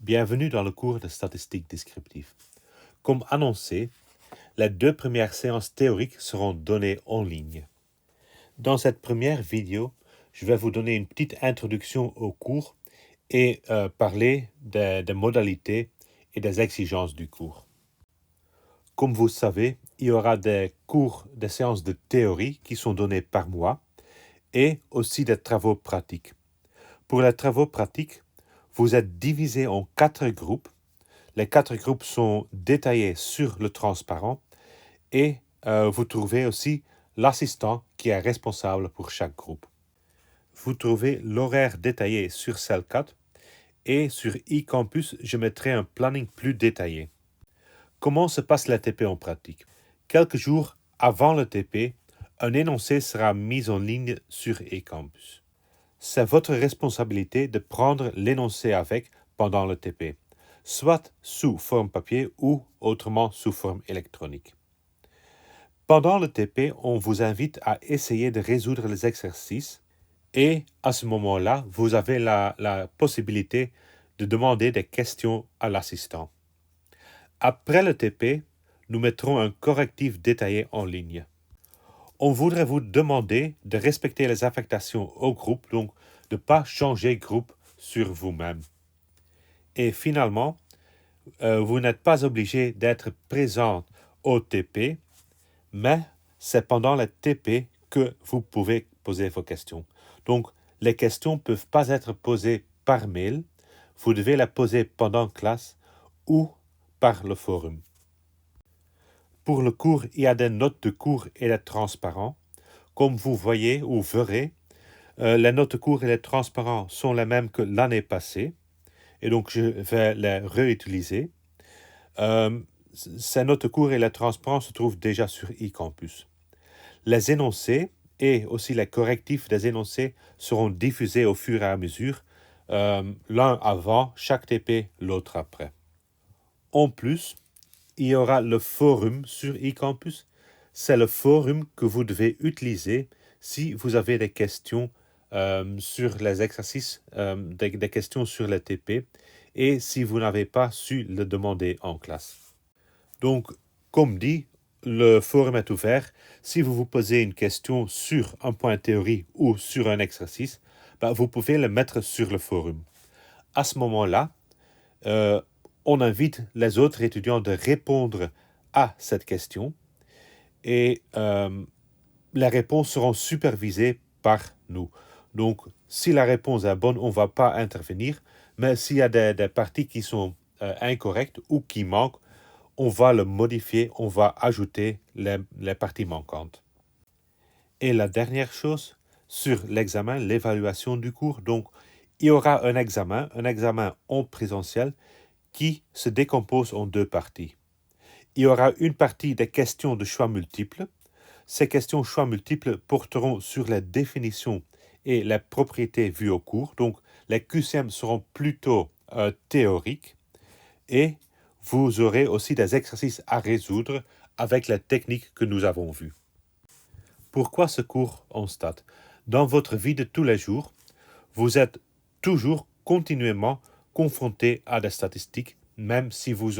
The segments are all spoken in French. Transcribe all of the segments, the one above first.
Bienvenue dans le cours de statistique descriptive. Comme annoncé, les 2 premières séances théoriques seront données en ligne. Dans cette première vidéo, je vais vous donner une petite introduction au cours et parler des modalités et des exigences du cours. Comme vous savez, il y aura des séances de théorie qui sont données par mois et aussi des travaux pratiques. Pour les travaux pratiques, vous êtes divisés en 4 groupes. Les 4 groupes sont détaillés sur le transparent et vous trouvez aussi l'assistant qui est responsable pour chaque groupe. Vous trouvez l'horaire détaillé sur Cell4 et sur eCampus, je mettrai un planning plus détaillé. Comment se passe la TP en pratique? Quelques jours avant le TP, un énoncé sera mis en ligne sur eCampus. C'est votre responsabilité de prendre l'énoncé avec pendant le TP, soit sous forme papier ou autrement sous forme électronique. Pendant le TP, on vous invite à essayer de résoudre les exercices et à ce moment-là, vous avez la possibilité de demander des questions à l'assistant. Après le TP, nous mettrons un correctif détaillé en ligne. On voudrait vous demander de respecter les affectations au groupe, donc de ne pas changer groupe sur vous-même. Et finalement, vous n'êtes pas obligé d'être présent au TP, mais c'est pendant le TP que vous pouvez poser vos questions. Donc, les questions ne peuvent pas être posées par mail, vous devez les poser pendant classe ou par le forum. Pour le cours, il y a des notes de cours et des transparents. Comme vous voyez ou verrez, les notes de cours et les transparents sont les mêmes que l'année passée. Et donc, je vais les réutiliser. Ces notes de cours et les transparents se trouvent déjà sur eCampus. Les énoncés et aussi les correctifs des énoncés seront diffusés au fur et à mesure, l'un avant chaque TP, l'autre après. En plus, il y aura le forum sur eCampus. C'est le forum que vous devez utiliser si vous avez des questions sur les exercices, des questions sur les TP et si vous n'avez pas su le demander en classe. Donc, comme dit, le forum est ouvert. Si vous vous posez une question sur un point théorie ou sur un exercice, vous pouvez le mettre sur le forum. À ce moment-là, on invite les autres étudiants de répondre à cette question et les réponses seront supervisées par nous. Donc, si la réponse est bonne, on ne va pas intervenir, mais s'il y a des parties qui sont incorrectes ou qui manquent, on va le modifier, on va ajouter les parties manquantes. Et la dernière chose, sur l'examen, l'évaluation du cours, donc il y aura un examen en présentiel qui se décompose en 2 parties. Il y aura une partie des questions de choix multiples. Ces questions choix multiples porteront sur les définitions et les propriétés vues au cours. Donc, les QCM seront plutôt théoriques et vous aurez aussi des exercices à résoudre avec les techniques que nous avons vues. Pourquoi ce cours en stats? Dans votre vie de tous les jours, vous êtes toujours continuellement confronté à des statistiques, même si vous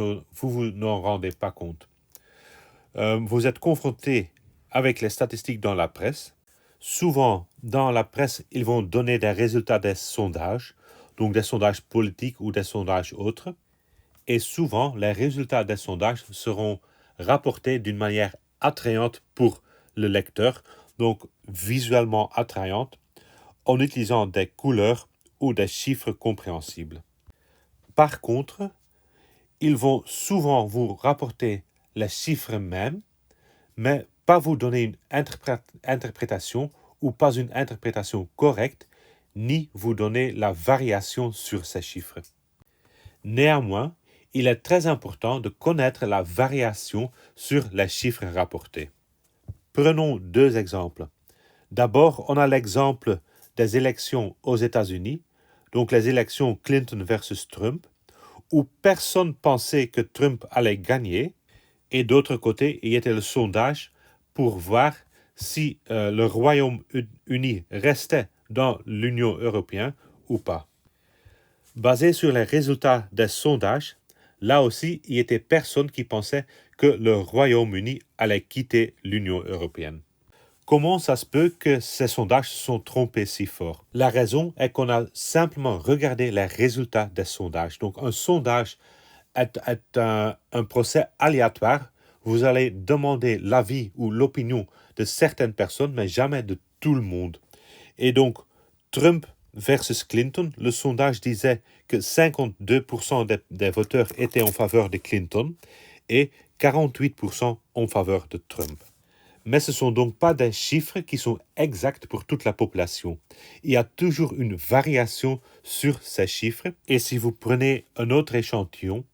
n'en rendez pas compte. Vous êtes confronté avec les statistiques dans la presse. Souvent, dans la presse, ils vont donner des résultats des sondages, donc des sondages politiques ou des sondages autres. Et souvent, les résultats des sondages seront rapportés d'une manière attrayante pour le lecteur, donc visuellement attrayante, en utilisant des couleurs ou des chiffres compréhensibles. Par contre, ils vont souvent vous rapporter les chiffres mêmes, mais pas vous donner une interprétation ou pas une interprétation correcte, ni vous donner la variation sur ces chiffres. Néanmoins, il est très important de connaître la variation sur les chiffres rapportés. Prenons 2 exemples. D'abord, on a l'exemple des élections aux États-Unis, donc les élections Clinton versus Trump, où personne pensait que Trump allait gagner, et d'autre côté, il y était le sondage pour voir si le Royaume-Uni restait dans l'Union européenne ou pas. Basé sur les résultats des sondages, là aussi, il y était personne qui pensait que le Royaume-Uni allait quitter l'Union européenne. Comment ça se peut que ces sondages se sont trompés si fort? La raison est qu'on a simplement regardé les résultats des sondages. Donc un sondage est un procès aléatoire. Vous allez demander l'avis ou l'opinion de certaines personnes, mais jamais de tout le monde. Et donc, Trump versus Clinton, le sondage disait que 52% des voteurs étaient en faveur de Clinton et 48% en faveur de Trump. Mais ce ne sont donc pas des chiffres qui sont exacts pour toute la population. Il y a toujours une variation sur ces chiffres. Et si vous prenez un autre échantillon,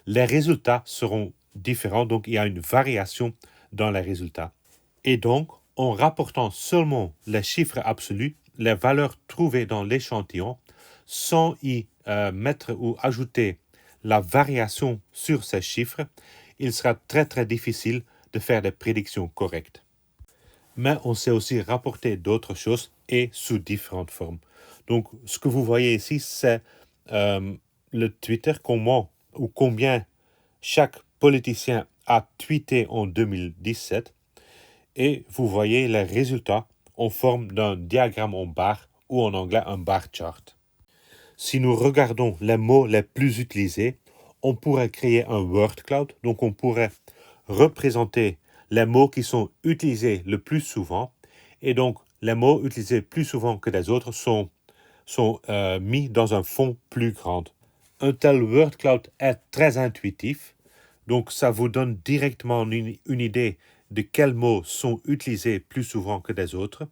les résultats seront différents. Donc, il y a une variation dans les résultats. Et donc, en rapportant seulement les chiffres absolus, les valeurs trouvées dans l'échantillon, sans y mettre ou ajouter la variation sur ces chiffres, il sera très très difficile de faire des prédictions correctes. Mais on sait aussi rapporter d'autres choses et sous différentes formes. Donc, ce que vous voyez ici, c'est le Twitter, comment ou combien chaque politicien a tweeté en 2017. Et vous voyez les résultats en forme d'un diagramme en barre ou en anglais un bar chart. Si nous regardons les mots les plus utilisés, on pourrait créer un word cloud. Donc, on pourrait représenter les mots qui sont utilisés le plus souvent, et donc les mots utilisés plus souvent que les autres sont mis dans un fond plus grand. Un tel word cloud est très intuitif, donc ça vous donne directement une idée de quels mots sont utilisés plus souvent que les autres,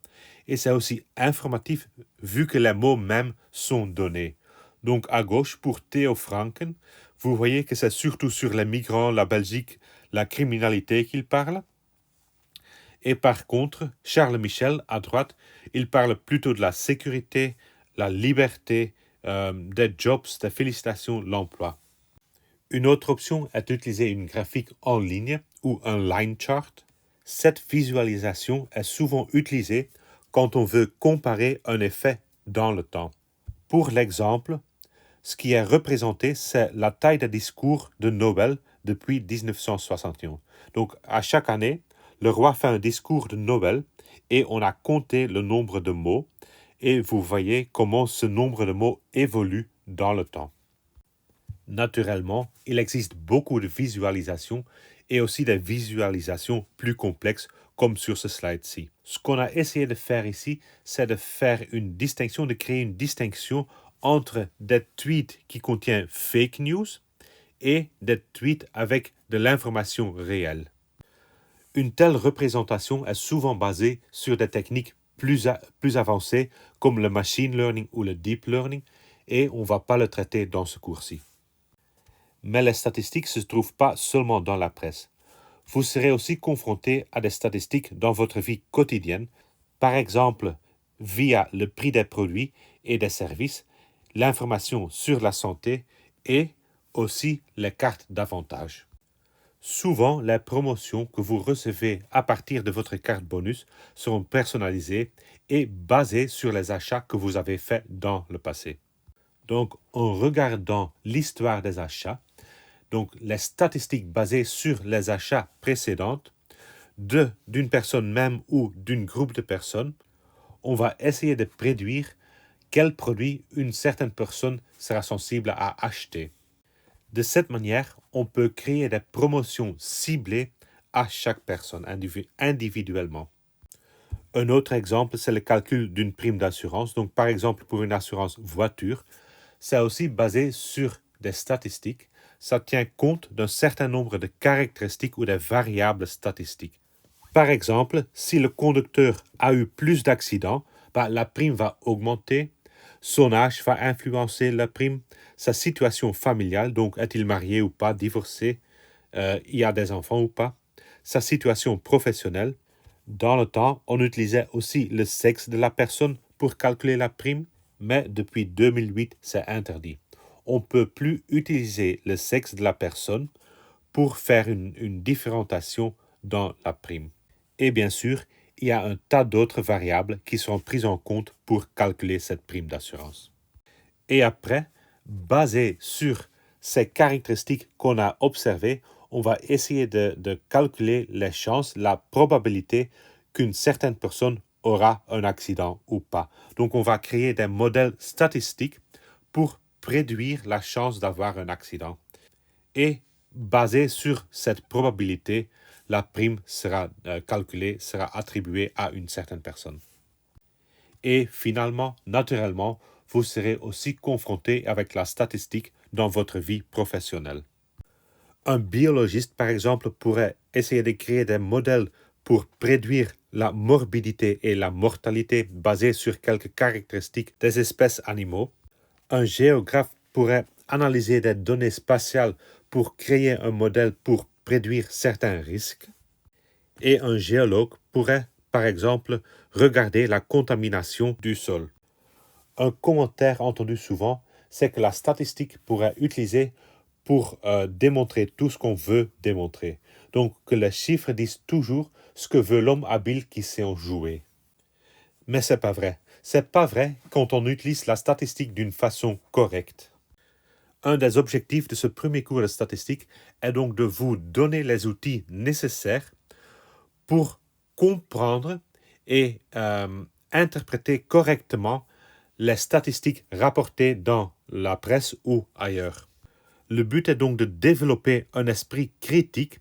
et c'est aussi informatif vu que les mots mêmes sont donnés. Donc à gauche, pour Theo Franken, vous voyez que c'est surtout sur les migrants, la Belgique, la criminalité qu'il parle. Et par contre, Charles Michel, à droite, il parle plutôt de la sécurité, la liberté, des jobs, des félicitations, l'emploi. Une autre option est d'utiliser une graphique en ligne ou un line chart. Cette visualisation est souvent utilisée quand on veut comparer un effet dans le temps. Pour l'exemple, ce qui est représenté, c'est la taille des discours de Nobel depuis 1961. Donc, à chaque année, le roi fait un discours de Nobel et on a compté le nombre de mots et vous voyez comment ce nombre de mots évolue dans le temps. Naturellement, il existe beaucoup de visualisations et aussi des visualisations plus complexes comme sur ce slide-ci. Ce qu'on a essayé de faire ici, c'est de faire une distinction, de créer une distinction entre des tweets qui contiennent fake news et des tweets avec de l'information réelle. Une telle représentation est souvent basée sur des techniques plus avancées comme le machine learning ou le deep learning et on ne va pas le traiter dans ce cours-ci. Mais les statistiques ne se trouvent pas seulement dans la presse. Vous serez aussi confronté à des statistiques dans votre vie quotidienne, par exemple via le prix des produits et des services, l'information sur la santé et aussi les cartes d'avantages. Souvent, les promotions que vous recevez à partir de votre carte bonus seront personnalisées et basées sur les achats que vous avez faits dans le passé. Donc, en regardant l'histoire des achats, donc les statistiques basées sur les achats précédents d'une personne même ou d'un groupe de personnes, on va essayer de prédire quel produit une certaine personne sera sensible à acheter. De cette manière, on peut créer des promotions ciblées à chaque personne individuellement. Un autre exemple, c'est le calcul d'une prime d'assurance. Donc, par exemple, pour une assurance voiture, c'est aussi basé sur des statistiques. Ça tient compte d'un certain nombre de caractéristiques ou de variables statistiques. Par exemple, si le conducteur a eu plus d'accidents, la prime va augmenter. Son âge va influencer la prime. Sa situation familiale, donc est-il marié ou pas, divorcé, il y a des enfants ou pas. Sa situation professionnelle. Dans le temps, on utilisait aussi le sexe de la personne pour calculer la prime, mais depuis 2008, c'est interdit. On ne peut plus utiliser le sexe de la personne pour faire une différenciation dans la prime. Et bien sûr, il y a un tas d'autres variables qui sont prises en compte pour calculer cette prime d'assurance. Et après, basé sur ces caractéristiques qu'on a observées, on va essayer de calculer les chances, la probabilité qu'une certaine personne aura un accident ou pas. Donc, on va créer des modèles statistiques pour prédire la chance d'avoir un accident. Et basé sur cette probabilité, la prime sera calculée, sera attribuée à une certaine personne. Et finalement, naturellement, vous serez aussi confronté avec la statistique dans votre vie professionnelle. Un biologiste, par exemple, pourrait essayer de créer des modèles pour prédire la morbidité et la mortalité basés sur quelques caractéristiques des espèces animaux. Un géographe pourrait analyser des données spatiales pour créer un modèle pour prédire certains risques. Et un géologue pourrait, par exemple, regarder la contamination du sol. Un commentaire entendu souvent, c'est que la statistique pourrait utiliser pour démontrer tout ce qu'on veut démontrer. Donc que les chiffres disent toujours ce que veut l'homme habile qui sait en jouer. Mais c'est pas vrai. C'est pas vrai quand on utilise la statistique d'une façon correcte. Un des objectifs de ce premier cours de statistique est donc de vous donner les outils nécessaires pour comprendre et interpréter correctement les statistiques rapportées dans la presse ou ailleurs. Le but est donc de développer un esprit critique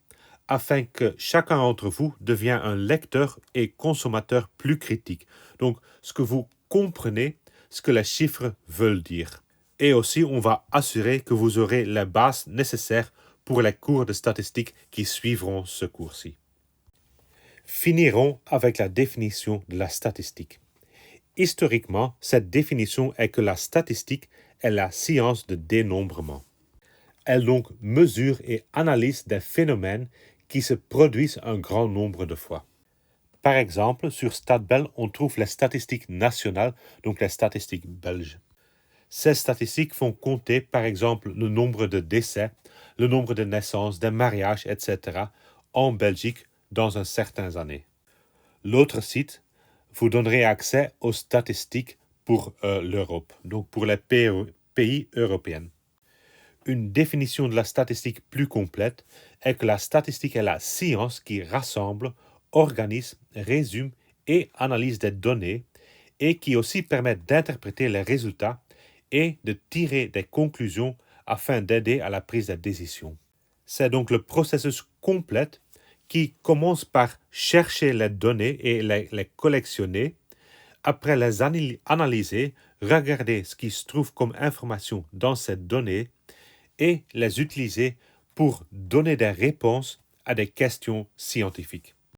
afin que chacun d'entre vous devienne un lecteur et consommateur plus critique. Donc, ce que vous comprenez, ce que les chiffres veulent dire. Et aussi, on va assurer que vous aurez les bases nécessaires pour les cours de statistiques qui suivront ce cours-ci. Finirons avec la définition de la statistique. Historiquement, cette définition est que la statistique est la science de dénombrement. Elle donc mesure et analyse des phénomènes qui se produisent un grand nombre de fois. Par exemple, sur StatBel, on trouve les statistiques nationales, donc les statistiques belges. Ces statistiques font compter, par exemple, le nombre de décès, le nombre de naissances, des mariages, etc. en Belgique dans un certain année. L'autre site vous donnerait accès aux statistiques pour l'Europe, donc pour les pays européens. Une définition de la statistique plus complète est que la statistique est la science qui rassemble, organise, résume et analyse des données et qui aussi permet d'interpréter les résultats et de tirer des conclusions afin d'aider à la prise de décision. C'est donc le processus complet qui commence par chercher les données et les collectionner, après les analyser, regarder ce qui se trouve comme information dans ces données et les utiliser pour donner des réponses à des questions scientifiques.